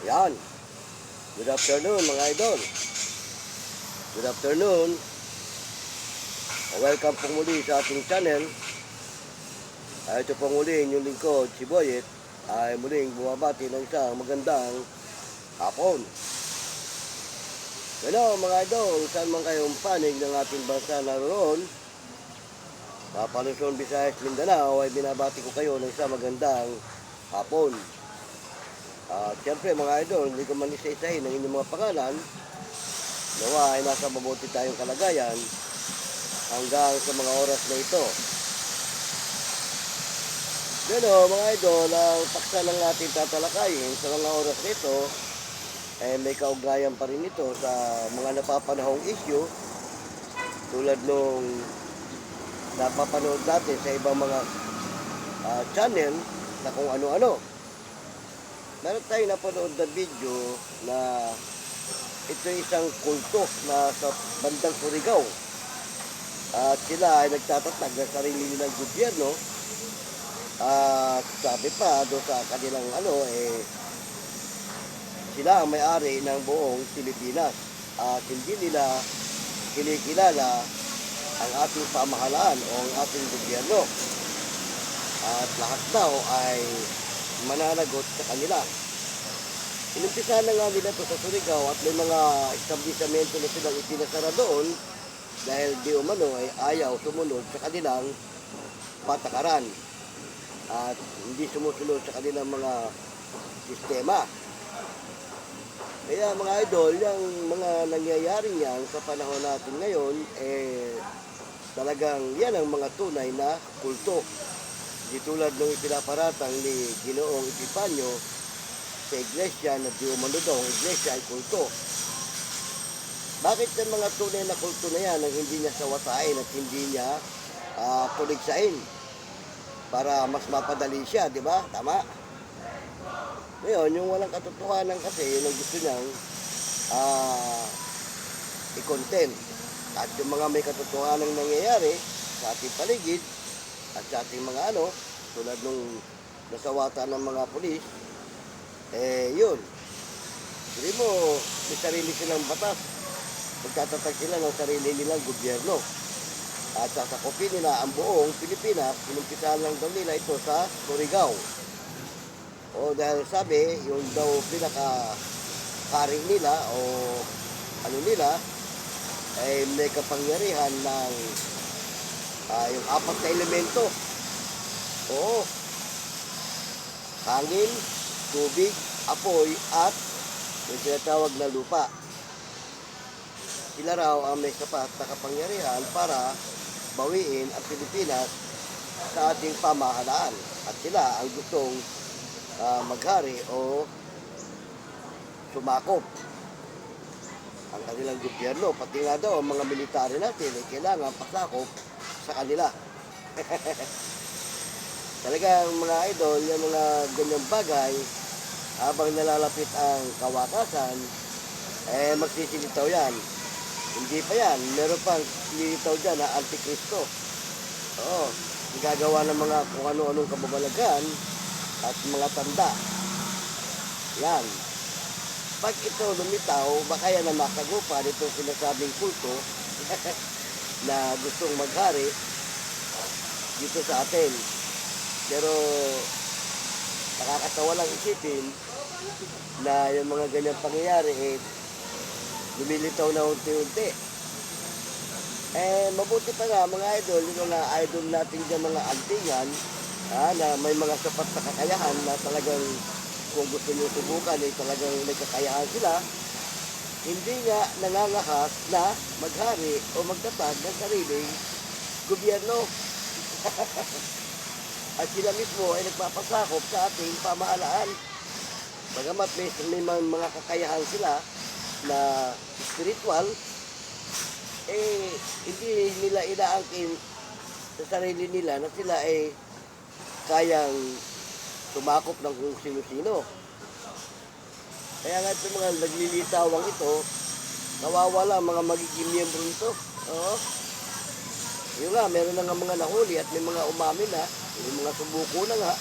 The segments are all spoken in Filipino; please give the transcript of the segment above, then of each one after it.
Yan. Good afternoon mga idol. Good afternoon. Welcome po muli sa ating channel. Ito po muli inyong lingkod, si Boyet, ay muling bumabati ng isang magandang hapon. Hello mga idol, saan man kayong panig ng ating bansa naroon, sa Luzon, Visayas, Mindanao, ay binabati ko kayo ng isang magandang hapon. Siyempre mga idol, hindi ko man isa-isahin ang inyong mga pangalan. Nawa ay nasa mabuti tayong kalagayan hanggang sa mga oras na ito. Pero mga idol, ang paksa ng ating tatalakayin sa mga oras na ito ay may kaugnayan pa rin ito sa mga napapanahong issue tulad nung napapanood natin sa ibang mga channel na kung ano-ano. Meron tayong napanood na video na ito isang kulto na sa bandang Surigao. At sila ay nagtatatag ng sarili nilang gobyerno. At sabi pa doon sa kanilang sila ang may-ari ng buong Pilipinas. At hindi nila kinikilala ang ating pamahalaan o ang ating gobyerno. At lahat daw ay mananagot sa kanila. Inumpisa na nga nila ito sa Surigao at may mga establishmento na silang ipinasara doon dahil di umano ay ayaw sumunod sa kanilang patakaran at hindi sumusunod sa kanilang mga sistema. Kaya mga idol, yung mga nangyayari niyan sa panahon natin ngayon, talagang yan ang mga tunay na kulto. Di tulad ng ipinaparatang ni Ginoong Epifanio sa iglesia na di umano daw ang iglesia ay kulto. Bakit yung mga tunay na kulto na yan ang hindi niya sawatain at hindi niya puligsain para mas mapadali siya, di ba? Tama? Ngayon, yung walang katotohanan kasi, yun ang gusto niyang i-content. At yung mga may katotohanan nangyayari sa ating paligid at sa ating mga tulad nung nasawata ng mga pulis, yun. Hindi mo, may sarili silang batas. Magtatatag sila ng sarili nilang gobyerno. At sasakupin nila ang buong Pilipinas, pinumpisahan lang daw nila ito sa Surigao. O dahil sabi, yung daw pinaka-hari nila o nila, ay may kapangyarihan ng yung apat na elemento. Oo. Hangin, tubig, apoy, at yung tinatawag na lupa. Sila raw ang may sapat na kapangyarihan para bawiin ang Pilipinas sa ating pamahalaan. At sila ang gustong maghari o sumakop ang kanilang gobyerno. Pati nga daw ang mga military natin ay kailangan pasakop sa kanila. Talagang mga idol, yung mga ganyang bagay, habang nalalapit ang kawakasan, magsisilitaw yan. Hindi pa yan. Meron pang silitaw dyan na Antikristo. Oo. Gagawa ng mga kung ano-anong kababalagan at mga tanda. Yan. Pag ito lumitaw, baka yan ang makagupa nito sinasabing kulto na gustong maghari dito sa atin. Pero nakakatawa lang isipin na yung mga ganyang pangyayari lumilitaw na unti-unti. Mabuti pa nga mga idol, yung mga idol natin dyan mga antingan, na may mga sapat na kakayahan na talagang kung gusto nyo subukan talagang may kakayahan sila, hindi nga nangangahas na maghari o magtatag ng sariling gobyerno. At sila mismo ay nagpapasakop sa ating pamahalaan. Bagamat may mga kakayahan sila na spiritual, hindi nila inaangkin sa sarili nila na sila ay kayang tumakop ng kung sino-sino. Kaya nga ito mga naglilitawang ito, nawawala mga magiging miyembro nito. Oo. Yun nga, meron na nga mga nahuli at may mga umamin na, may mga subuko na nga,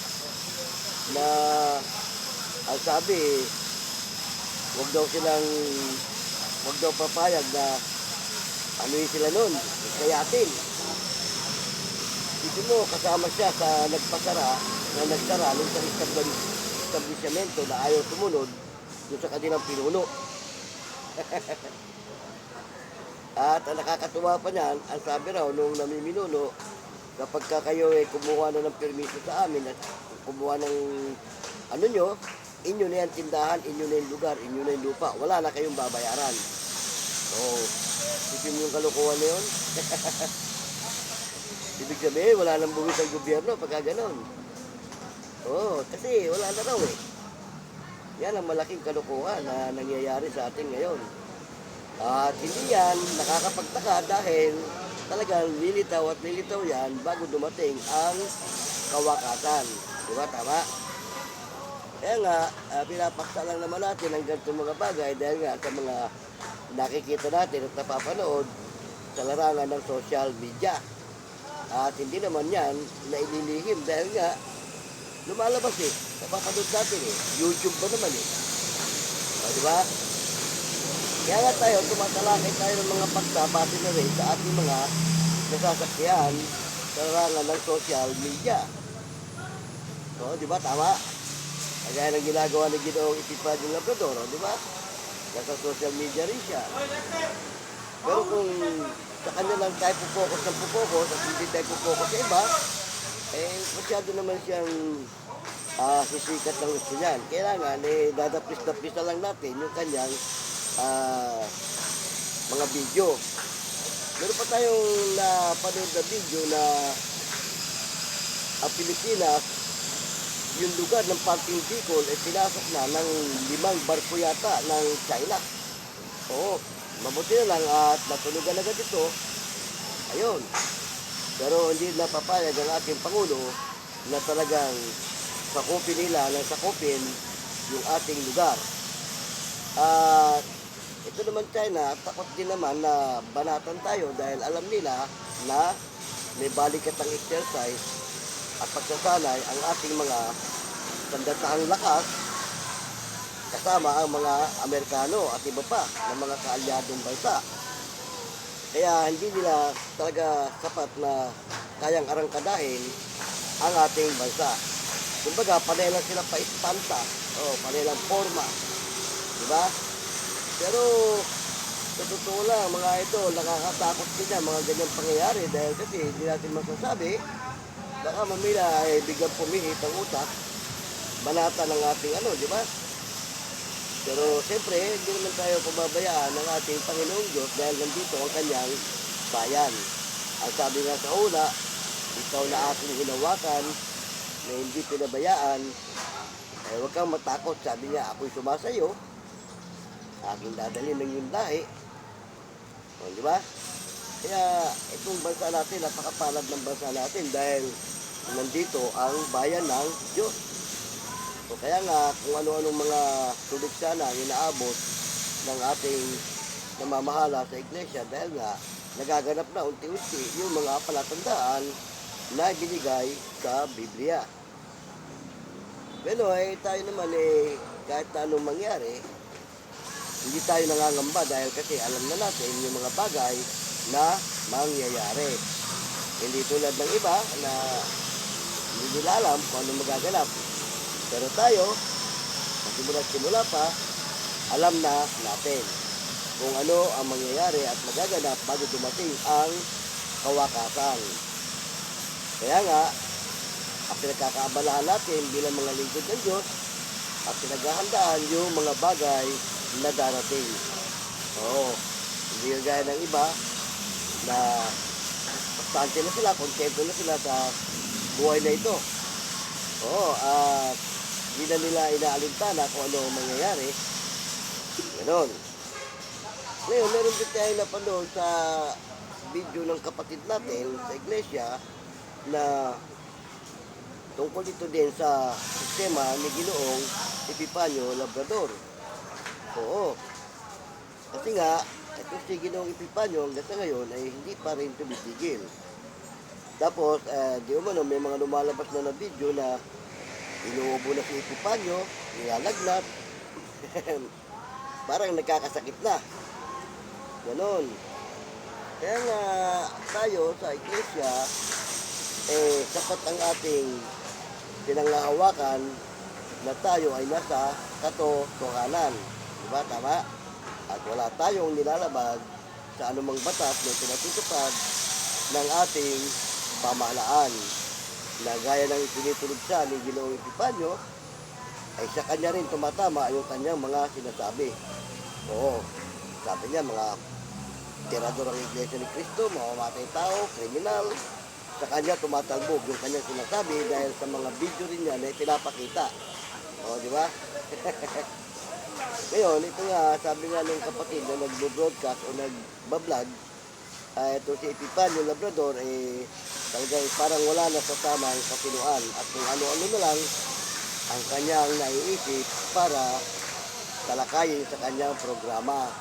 na ang sabi, Huwag daw silang, huwag daw papayag na anuin sila nun, kayatin. Dito mo, kasama siya sa nagpasara, na nagsara nung sa establishmento na ayaw sumunod doon sa kanilang pinuno. At ang nakakatuwa pa niyan, ang sabi raw nung namiminuno, kapag ka kayo kumuha na ng permiso sa amin at kumuha ng ano nyo, inyo na yan tindahan, inyo na yung lugar, inyo na yung lupa, wala na kayong babayaran. So, isipin yung kalokohan na yun. Ibig sabihin, wala nang buwis ang gobyerno pagka ganon. Oo, kasi wala na raw eh. Yan ang malaking kalokohan na nangyayari sa atin ngayon. At hindi yan nakakapagtaka dahil talagang lilitaw at lilitaw yan bago dumating ang kawakasan. Diba? Tama? Kaya nga, pinapaksa lang naman natin ang ganitong mga bagay dahil nga sa mga nakikita natin at napapanood sa larangan ng social media. At hindi naman yan na ililihim dahil nga lumalabas eh. Napapanood natin eh. YouTube ba naman eh. O, diba? Kaya nga tayo, tumatalakay tayo ng mga paksa base na rin sa ating mga nasasakyan sa larangan ng social media. O, diba? Tama? Kagaya ng ginagawa ng Ginoong Epifranio Labrador, di ba? Nasa social media rin siya. Pero kung sa kanya lang tayo pupokus at hindi tayo pupokus sa iba, eh masyado naman siyang sisikat ng gusto niyan. Kailangan, dadapis-dapis na lang natin yung kanyang mga video. Meron pa tayong napanood na video na ang Pilipinas, yung lugar ng Parting Bicol ay pinasok na ng 5 barko yata ng China. Oo, mabuti na lang at natulugan agad ito. Ayun. Pero hindi napapayag ang ating Pangulo na talagang sakupin nila ng sakupin yung ating lugar. At ito naman China, takot din naman na banatan tayo dahil alam nila na may balikatang exercise at pagsasanay ang ating mga sandatahang lakas kasama ang mga Amerikano at iba pa ng mga kaalyadong bansa. Kaya hindi nila talaga sapat na kayang arangkadahin ang ating bansa. Kumbaga, panay lang sila pa-espanta, panay lang forma. Diba? Pero sa totoo lang, mga ito, nakakatakot din ang mga ganyang pangyayari dahil kasi hindi natin masasabi baka mamila ay biglang pumihit ang utak, banata ng ating di ba? Pero siyempre, hindi naman tayo pababayaan ng ating Panginoong Diyos dahil nandito ang kanyang bayan. Ang sabi nga sa una, ikaw na aking hinawakan na hindi pinabayaan, eh huwag kang matakot, sabi niya, ako'y sumasayo, aking dadalhin ng iyong lahi. Di ba? Kaya itong bansa natin, napakapalad ng bansa natin dahil nandito ang bayan ng Diyos. So kaya nga, kung ano-anong mga tuligsana ang inaabot ng ating namamahala sa iglesia dahil nga nagaganap na unti-unti yung mga palatandaan na binigay sa Biblia. Pero tayo naman kahit na anong mangyari, hindi tayo nangangamba dahil kasi alam na natin yung mga bagay na mangyayari. Hindi tulad ng iba na hindi nila alam kung ano magaganap. Pero tayo, simula pa, alam na natin kung ano ang mangyayari at magaganap bago dumating ang kawakasan. Kaya nga, ang pinagkakaabalahan natin bilang mga lingkod ng Diyos at pinaghahandaan yung mga bagay na darating. Hindi gaya ng iba na bastante na sila, kontento na sila sa buhay na ito. At hindi na nila inaalintana kung ano ang mangyayari. Ganon. Ngayon, meron din tayo napanood sa video ng kapatid natin sa iglesia na tungkol dito din sa sistema ni Ginoong Epifranio Labrador. Kasi nga, ito si Ginoong Epifranio hanggang sa ngayon ay hindi pa rin tumitigil. Tapos, di umano, may mga lumalabas na video na inuubo na si Epifranio, nilalagnat. parang nagkakasakit na. Ganon. Kaya nga tayo sa iglesia, sapat ang ating pinanghahawakan na tayo ay nasa katotohanan. Diba? Tama? At wala tayong nilalabag sa anumang batas na pinatutupad ng ating pamahalaan. Na gaya ng itinutulog sa ni Ginoong Epifanio, ay sa kanya rin tumatama yung kanyang mga sinasabi. Oo, sabi niya, mga tirador ang Iglesia ni Cristo, mamamatay tao, kriminal. Sa kanya tumatalbog yung kanyang sinasabi dahil sa mga video rin niya na pinapakita. O, di ba? Ngayon, ito nga, sabi nga ng kapatid na nagbo-broadcast o nagbablog, ito si Epifanio Labrador, talagang parang wala na sa tamang katinuan at kung ano-ano na lang ang kanyang naiisip para talakayin sa kanyang programa.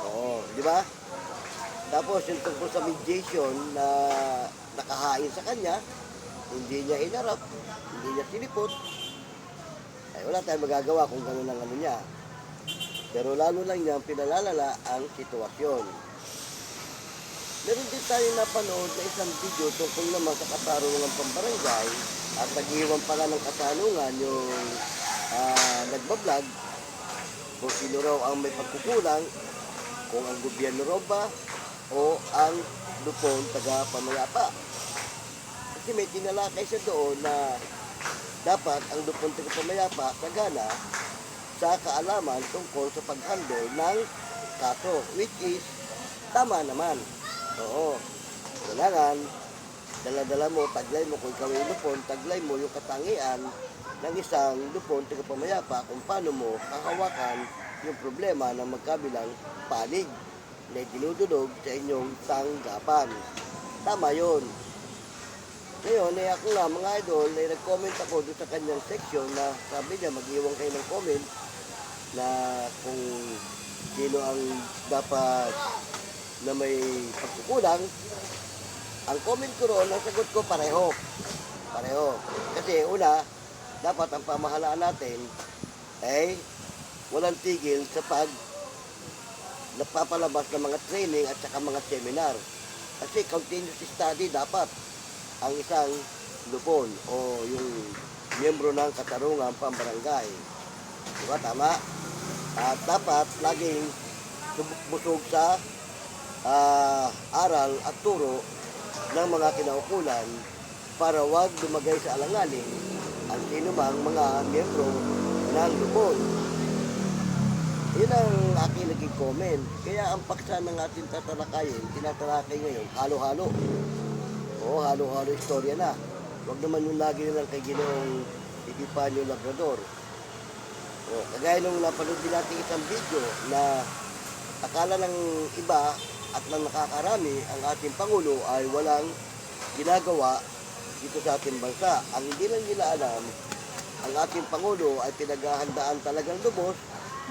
Oo, di ba? Tapos yung tungkol sa mediation na nakahain sa kanya, hindi niya inarap, hindi niya sinipot, ay wala tayong magagawa kung gano'n ang ano niya. Pero lalo lang niyang pinalalala ang sitwasyon. Meron din tayo napanood na isang video tungkol naman sa katarungan pambarangay at nag-iwan pala ng katanungan yung nagbablog kung sino raw ang may pagkukulang, kung ang gobyerno raw ba o ang lupon taga-pamayapa. Kasi may tinalakay siya doon na dapat ang lupon taga-pamayapa sagana sa kaalaman tungkol sa pag-handle ng kaso, which is tama naman. Oo, kailangan dala-dala mo, taglay mo kung ikaw ay lupon, taglay mo yung katangian ng isang lupon taga-pamayapa kung paano mo hahawakan yung problema ng magkabilang panig na dinudulog sa inyong tanggapan. Tama yun. Ngayon, ako nga mga idol, nag-comment ako doon sa kanyang section na sabi niya mag-iwan kayo ng comment na kung sino ang dapat na may pagkukulang. Ang comment ko roon, ang sagot ko pareho. Pareho. Kasi una, dapat ang pamahalaan natin ay walang tigil sa nagpapalabas ng mga training at saka mga seminar. Kasi continuous study dapat ang isang lupon o yung miyembro ng katarungan pambarangay. Diba? Tama? At dapat laging busog sa aral at turo ng mga kinaukulan para wag lumagay sa alanganin ang sinumang mga miyembro ng lupon. Yun ang aking naging comment. Kaya ang paksa ng ating tatalakayin, tinatalakay ngayon, halo-halo. Oo, halo-halo istorya na. Huwag naman yung lagi nilang kay Ginoong Epifanio Labrador. O, kagaya nung napanood din natin isang video na akala ng iba at ng nakakarami ang ating Pangulo ay walang ginagawa dito sa ating bansa. Ang hindi lang nila alam, ang ating Pangulo ay pinaghahandaan talagang lubos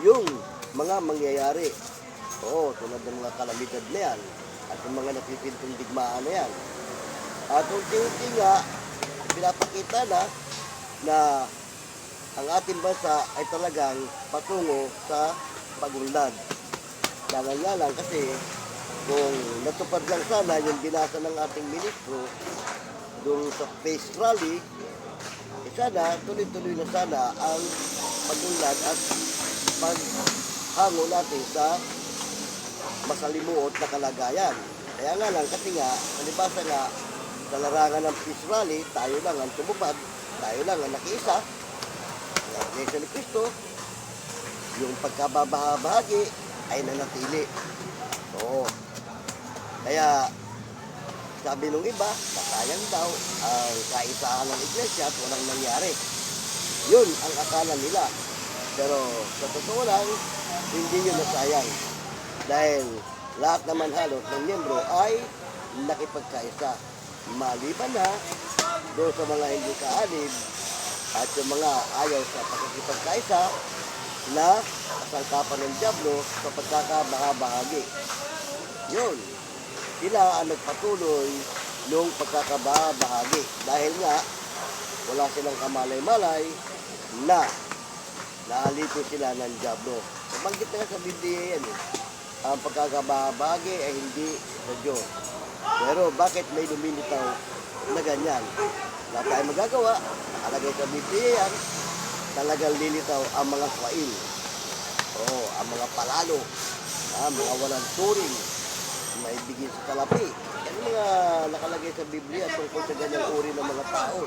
yung mga mangyayari. Oo, tulad ng mga kalamidad na yan at yung mga napipintong digmaan na yan. At unti-unti nga, pinapakita na ang ating bansa ay talagang patungo sa pagunlad. Dahil nga lang kasi kung natupad lang sana yung binasa ng ating ministro doon sa face rally, sana tuloy-tuloy na sana ang pagunlad at paghango natin sa masalimuot na kalagayan. Kaya nga lang kasi nga, palibasa nga, sa larangan ng peace rally, tayo lang ang tumupad, tayo lang ang nakiisa, ang Iglesia ni Cristo, yung pagkababahabahagi ay nanatili. Oo. Kaya, sabi nung iba, nasayang daw ang kaisahan ng Iglesia at walang nangyari. Yun ang akala nila. Pero sa totoo lang, hindi yun nasayang. Dahil lahat naman halos ng miyembro ay nakipagkaisa. Maliban na doon sa mga hindi kaalib at yung mga ayaw sa pakikipagkaisa na kasangkapan ng dyablo sa pagkakabahabahagi. Yun. Sila ang nagpatuloy nung pagkakabahabahagi. Dahil nga, wala silang kamalay-malay na naalipin sila ng Diablo. Nabanggit na nga sa Biblia yan eh. Ang pagkakabahagi ay hindi sa Diyos. Pero bakit may lumilitaw na ganyan? Wala tayong magagawa. Nakalagay sa Biblia yan. Talagang lilitaw ang mga kwail. Oo, ang mga palalo. Mga walang turing. May bigay sa talapi. Yan ang mga nakalagay sa Biblia tungkol sa ganyang uri ng mga tao.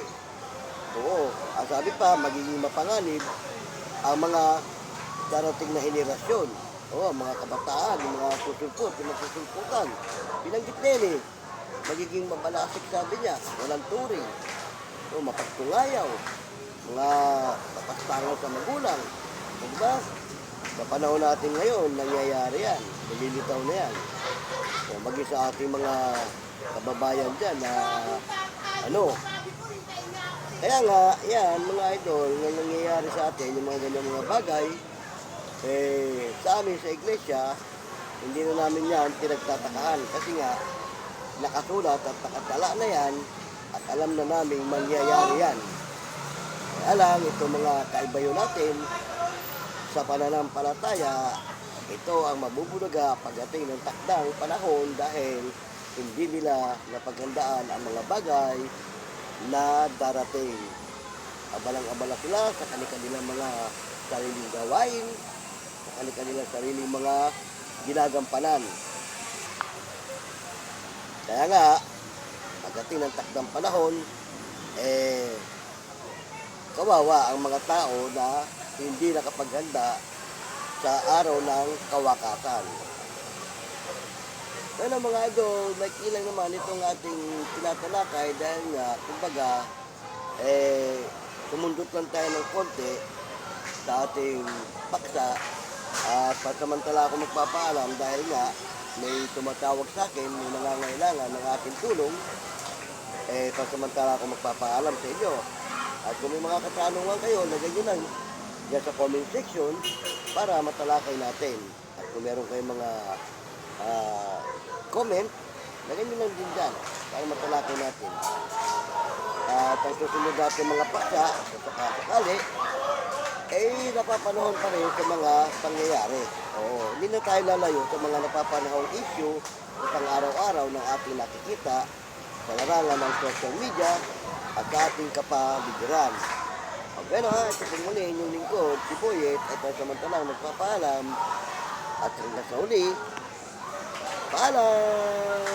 Oo, ang sabi pa, magiging mapanganib ang mga darating na henerasyon. Oo, ang mga kabataan, yung mga susulpot, yung magsusulputan. Binanggit na yun eh. Magiging mabalasik, sabi niya. Walang turing. Oo, mapagtungayaw. Mga papastangaw sa magulang. Diba? Sa panahon natin ngayon, nangyayari yan. Nililitaw na yan. So, maging sa ating mga kababayan dyan na kaya nga, yan, mga idol, na nangyayari sa atin, yung mga ganyan mga bagay, sa amin sa iglesia, hindi na namin yan pinagtatakahan. Kasi nga, nakasulat at nakatala na yan, at alam na namin mangyayari yan. Kaya lang, ito mga kaibayo natin, sa pananampalataya, ito ang mabubulaga pagdating ng takdang panahon dahil hindi nila napaghandaan ang mga bagay na darating. Abalang-abala sila sa kanilang mga sariling gawain, sa kanilang sariling mga ginagampanan. Kaya nga, pagdating ng takdang panahon, kawawa ang mga tao na hindi nakapaghanda sa araw ng kawakasan. Kaya mga idol, may kilang naman itong ating tinatalakay dahil nga, kumbaga, sumundot lang tayo ng konti sa ating paksa at pasamantala ako magpapaalam dahil nga may tumatawag sa akin, may nangangailangan ng aking tulong, pasamantala ako magpapaalam sa inyo. At kung may mga katanungan kayo, lagay nyo lang dyan sa comment section para matalakay natin. At kung meron kayong mga comment, lagay nyo lang din dyan para matalakay natin. At ang susunod natin mga paksa, sa sakali, napapanahon pa rin sa mga pangyayari. Oo, hindi na tayo lalayo sa mga napapanahong issue sa pang-araw-araw ng ating nakikita sa larangan ng social media at sa ating kapaligiran. Okay na, ito po muli inyong lingkod, si Boyet, at samantalang magpapaalam at hanggang sa uli, paalam!